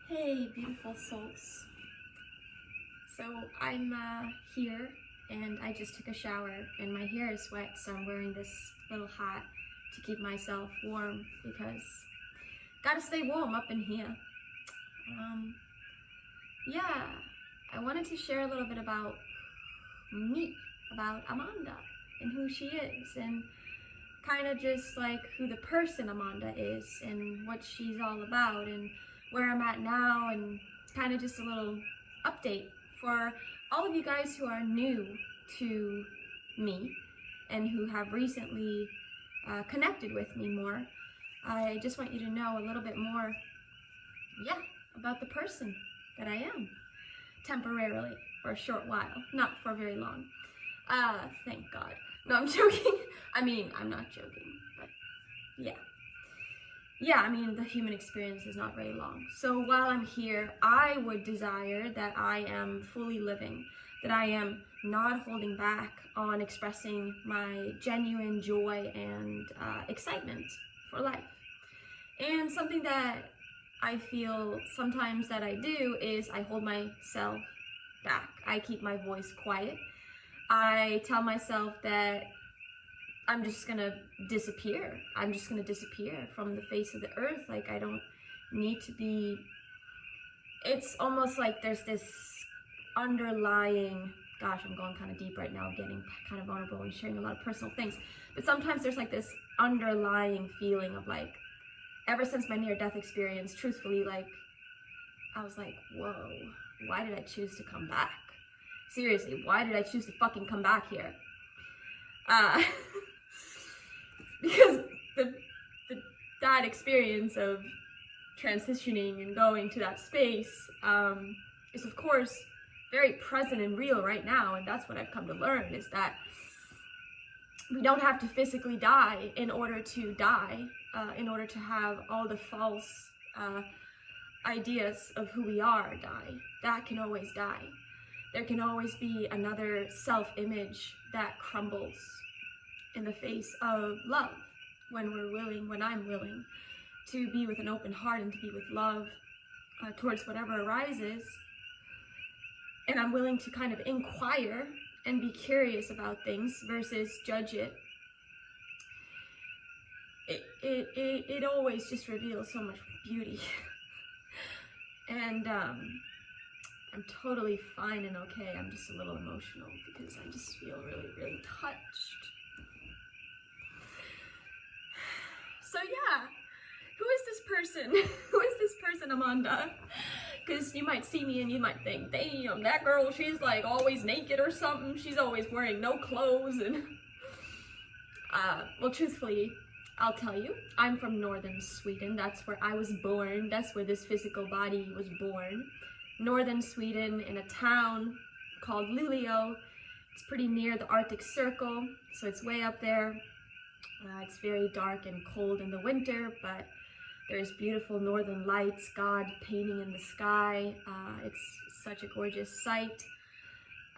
Hey, beautiful souls. So I'm here and I just took a shower and my hair is wet, so I'm wearing this little hat to keep myself warm because gotta stay warm up in here. Yeah, I wanted to share a little bit about me, about Amanda and who she is, and kind of just like who the person Amanda is and what she's all about and where I'm at now, and kind of just a little update for all of you guys who are new to me and who have recently connected with me more. I just want you to know a little bit more, about the person that I am, temporarily, for a short while, not for very long. Thank God. No, I'm joking. I mean, I'm not joking, but yeah. Yeah, I mean, the human experience is not very long. So while I'm here, I would desire that I am fully living, that I am not holding back on expressing my genuine joy and excitement for life. And something that I feel sometimes that I do is I hold myself back. I keep my voice quiet. I tell myself that I'm just gonna disappear. I'm just gonna disappear from the face of the earth. Like, I don't need to be. It's almost like there's this underlying, gosh, I'm going kind of deep right now, getting kind of vulnerable and sharing a lot of personal things. But sometimes there's like this underlying feeling of like, ever since my near-death experience, truthfully, like, I was like, whoa, why did I choose to come back? Seriously, why did I choose to fucking come back here? Because that experience of transitioning and going to that space is, of course, very present and real right now. And that's what I've come to learn, is that we don't have to physically die in order to die, in order to have all the false ideas of who we are die. That can always die. There can always be another self-image that crumbles in the face of love when we're willing, when I'm willing to be with an open heart and to be with love towards whatever arises. And I'm willing to kind of inquire and be curious about things versus judge it. It always just reveals so much beauty. And I'm totally fine and okay. I'm just a little emotional because I just feel really, really touched. So yeah, who is this person? Who is this person, Amanda? Because you might see me and you might think, damn, that girl, she's like always naked or something. She's always wearing no clothes. And well, truthfully, I'll tell you, I'm from northern Sweden. That's where I was born. That's where this physical body was born. Northern Sweden, in a town called Luleå. It's pretty near the Arctic Circle, so it's way up there. It's very dark and cold in the winter, but there's beautiful northern lights, God painting in the sky. It's such a gorgeous sight.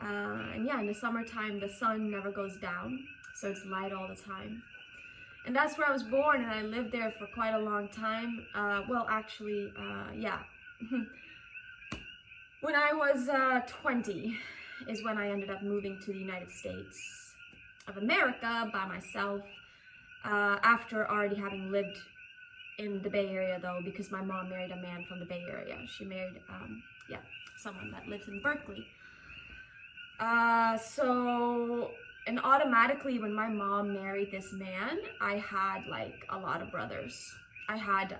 And yeah, in the summertime, the sun never goes down, so it's light all the time. And that's where I was born, and I lived there for quite a long time. Well, actually, yeah. When I was 20 is when I ended up moving to the United States of America by myself, after already having lived in the Bay Area, though, because my mom married a man from the Bay Area. She married, someone that lives in Berkeley. And automatically when my mom married this man, I had like a lot of brothers. I had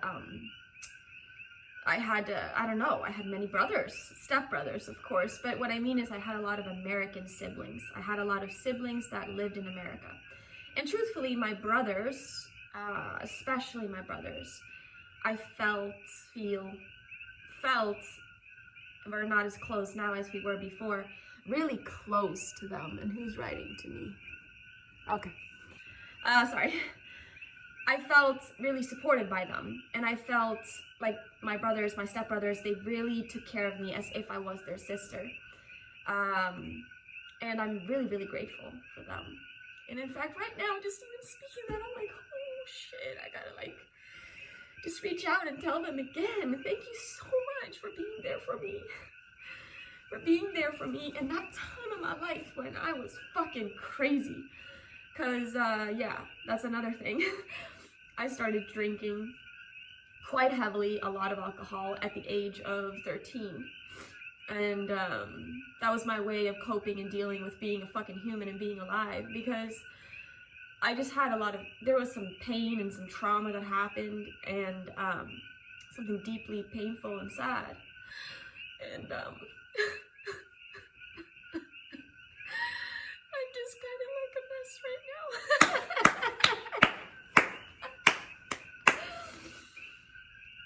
many brothers, stepbrothers, of course, but what I mean is I had a lot of American siblings. I had a lot of siblings that lived in America. And truthfully, my brothers, especially my brothers, I felt, we're not as close now as we were before, really close to them. And who's writing to me? Okay. Sorry. I felt really supported by them, and I felt like my brothers, my stepbrothers, they really took care of me as if I was their sister. And I'm really, really grateful for them. And in fact, right now, just even speaking that, I'm like, oh shit, I gotta like just reach out and tell them again, thank you so much for being there for me. For being there for me in that time of my life when I was fucking crazy. Cause yeah, that's another thing. I started drinking quite heavily, a lot of alcohol at the age of 13. And that was my way of coping and dealing with being a fucking human and being alive, because I just had there was some pain and some trauma that happened, and something deeply painful and sad. And I'm just kind of like a mess right now.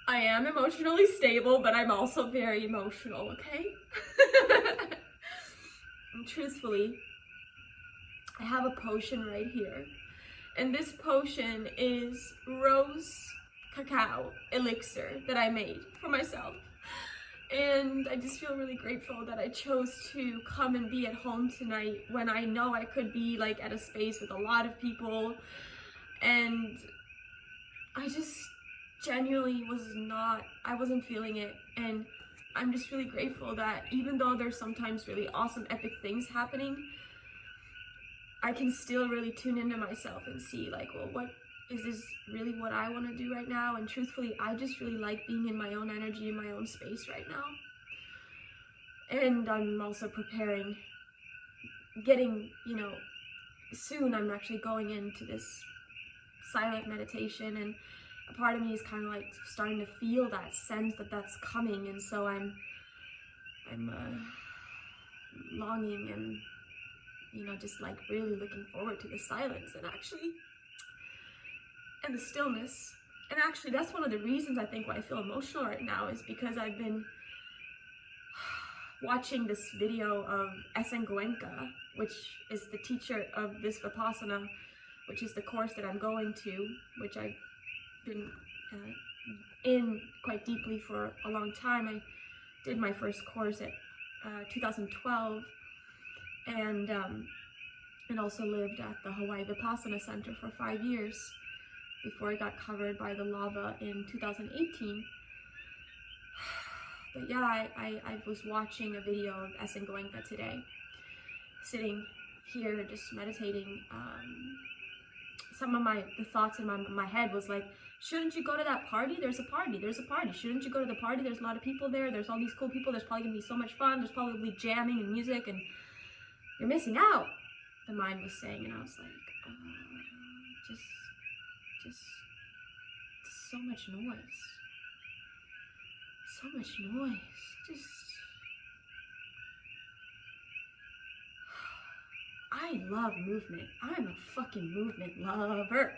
I am emotionally stable, but I'm also very emotional, okay? And truthfully, I have a potion right here. And this potion is rose cacao elixir that I made for myself. And I just feel really grateful that I chose to come and be at home tonight when I know I could be like at a space with a lot of people. And I just genuinely I wasn't feeling it. And I'm just really grateful that even though there's sometimes really awesome, epic things happening, I can still really tune into myself and see like, well, what is this really what I want to do right now? And truthfully, I just really like being in my own energy, in my own space right now. And I'm also preparing, soon I'm actually going into this silent meditation, and a part of me is kind of like starting to feel that sense that that's coming. And so I'm longing and just like really looking forward to the silence and the stillness. And actually that's one of the reasons I think why I feel emotional right now, is because I've been watching this video of Esen Goenka, which is the teacher of this Vipassana, which is the course that I'm going to, which I've been in quite deeply for a long time. I did my first course at 2012, and also lived at the Hawaii Vipassana Center for 5 years before it got covered by the lava in 2018. But yeah, I was watching a video of Esen Goenka today, sitting here just meditating. Some of the thoughts in my head was like, shouldn't you go to that party? There's a party. Shouldn't you go to the party? There's a lot of people there. There's all these cool people. There's probably gonna be so much fun. There's probably jamming and music, and you're missing out, the mind was saying. And I was like, just so much noise. So much noise. I love movement. I'm a fucking movement lover.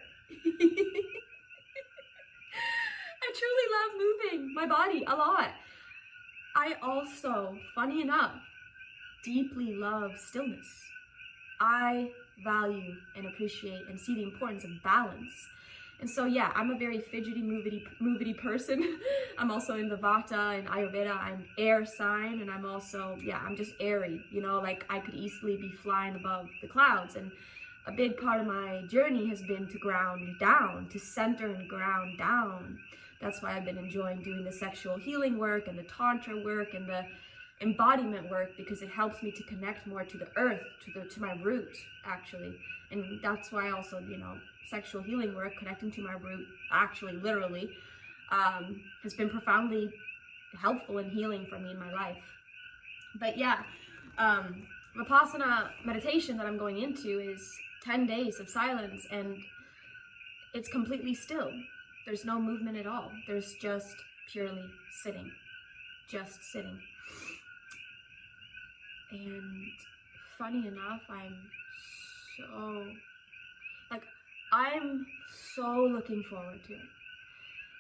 I truly love moving my body a lot. I also, funny enough, deeply love stillness. I value and appreciate and see the importance of balance. And so yeah, I'm a very fidgety, movity person. I'm also in the Vata and Ayurveda. I'm air sign, and I'm also, I'm just airy, like I could easily be flying above the clouds. And a big part of my journey has been to ground down, to center and ground down. That's why I've been enjoying doing the sexual healing work and the tantra work and the embodiment work, because it helps me to connect more to the earth, to my root, actually. And that's why also, sexual healing work, connecting to my root, actually, literally, has been profoundly helpful and healing for me in my life. But yeah, Vipassana meditation that I'm going into is 10 days of silence, and it's completely still. There's no movement at all. There's just purely sitting, just sitting. And funny enough, I'm so looking forward to it.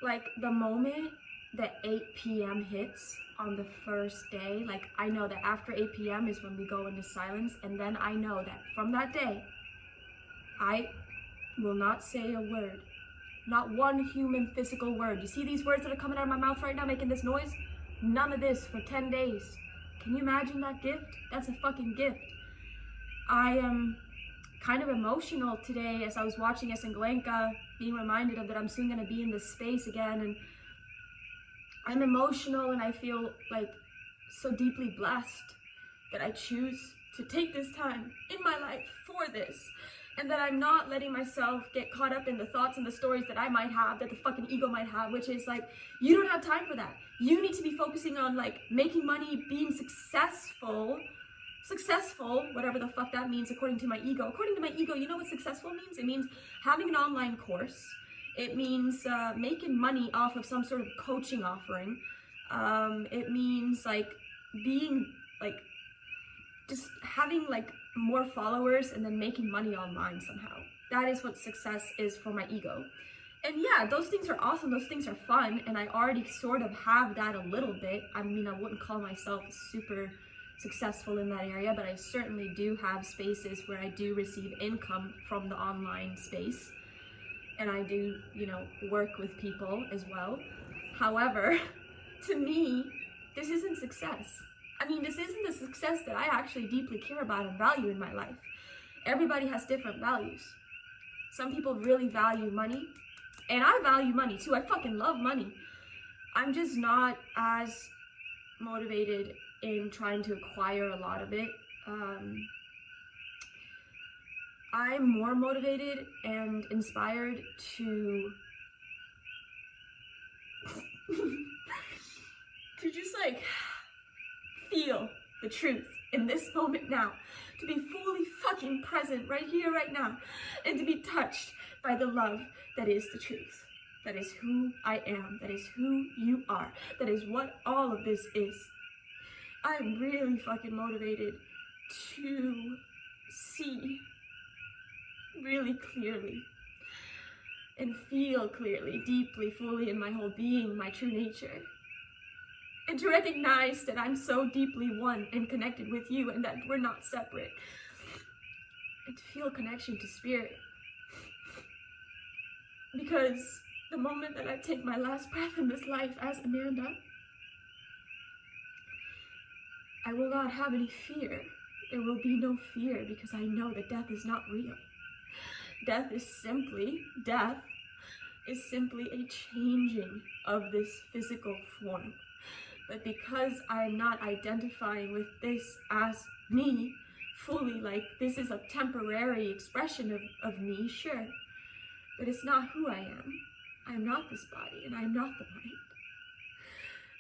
Like the moment that 8 p.m. hits on the first day, like I know that after 8 p.m. is when we go into silence, and then I know that from that day, I will not say a word. Not one human physical word. You see these words that are coming out of my mouth right now making this noise? None of this for 10 days. Can you imagine that gift? That's a fucking gift. I am kind of emotional today as I was watching Esen Goenka, being reminded of that I'm soon going to be in this space again. And I'm emotional and I feel like so deeply blessed that I choose to take this time in my life for this, and that I'm not letting myself get caught up in the thoughts and the stories that I might have, that the fucking ego might have, which is like, you don't have time for that. You need to be focusing on like making money, being successful, whatever the fuck that means according to my ego. According to my ego, you know what successful means? It means having an online course. It means making money off of some sort of coaching offering. It means like being like, just having like more followers and then making money online somehow. That is what success is for my ego. And yeah, those things are awesome, those things are fun, and I already sort of have that a little bit. I mean, I wouldn't call myself super successful in that area, but I certainly do have spaces where I do receive income from the online space. And I do, you know, work with people as well. However, to me, this isn't success. I mean, this isn't the success that I actually deeply care about and value in my life. Everybody has different values. Some people really value money, and I value money too. I fucking love money. I'm just not as motivated in trying to acquire a lot of it. I'm more motivated and inspired to to just like feel the truth in this moment now, to be fully fucking present right here, right now, and to be touched by the love that is the truth. That is who I am. That is who you are. That is what all of this is. I'm really fucking motivated to see really clearly and feel clearly, deeply, fully in my whole being, my true nature. And to recognize that I'm so deeply one and connected with you and that we're not separate. And to feel connection to spirit. Because the moment that I take my last breath in this life as Amanda, I will not have any fear. There will be no fear because I know that death is not real. Death is simply a changing of this physical form. But because I'm not identifying with this as me fully, like this is a temporary expression of me, sure, but it's not who I am. I am not this body, and I am not the mind.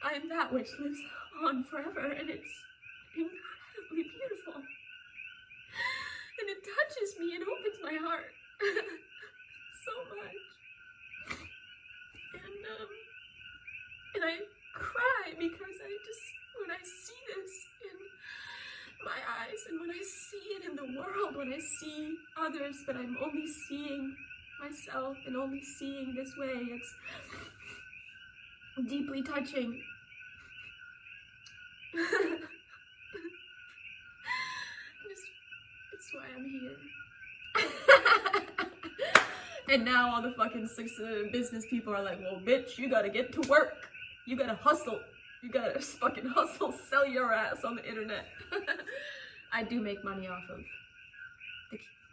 I am that which lives on forever, and it's incredibly beautiful. And it touches me and opens my heart so much. And I cry because when I see this in my eyes, and when I see it in the world, when I see others, but I'm only seeing myself and only seeing this way, it's deeply touching. That's why I'm here. And now all the fucking business people are like, well, bitch, you gotta get to work. You gotta hustle. You gotta fucking hustle, sell your ass on the internet. I do make money off of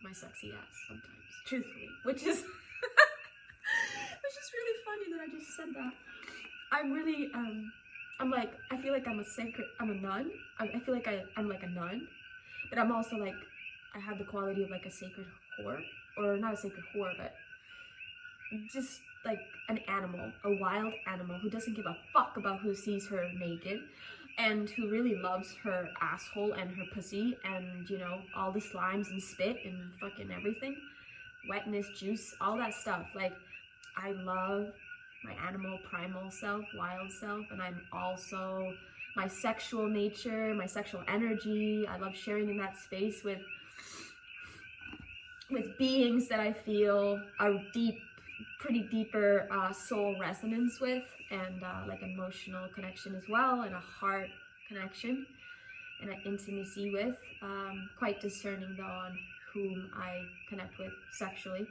my sexy ass sometimes, truthfully, which is really funny that I just said that. I'm really, I feel like I'm a nun. I feel like I'm like a nun, but I'm also like, I have the quality of like a sacred whore, or not a sacred whore, but just like an animal, a wild animal who doesn't give a fuck about who sees her naked, and who really loves her asshole and her pussy and, you know, all the slimes and spit and fucking everything, wetness, juice, all that stuff. Like, I love my animal primal self, wild self, and I'm also my sexual nature, my sexual energy. I love sharing in that space with beings that I feel a pretty deeper soul resonance with, and like emotional connection as well, and a heart connection and an intimacy with. Quite discerning though on whom I connect with sexually.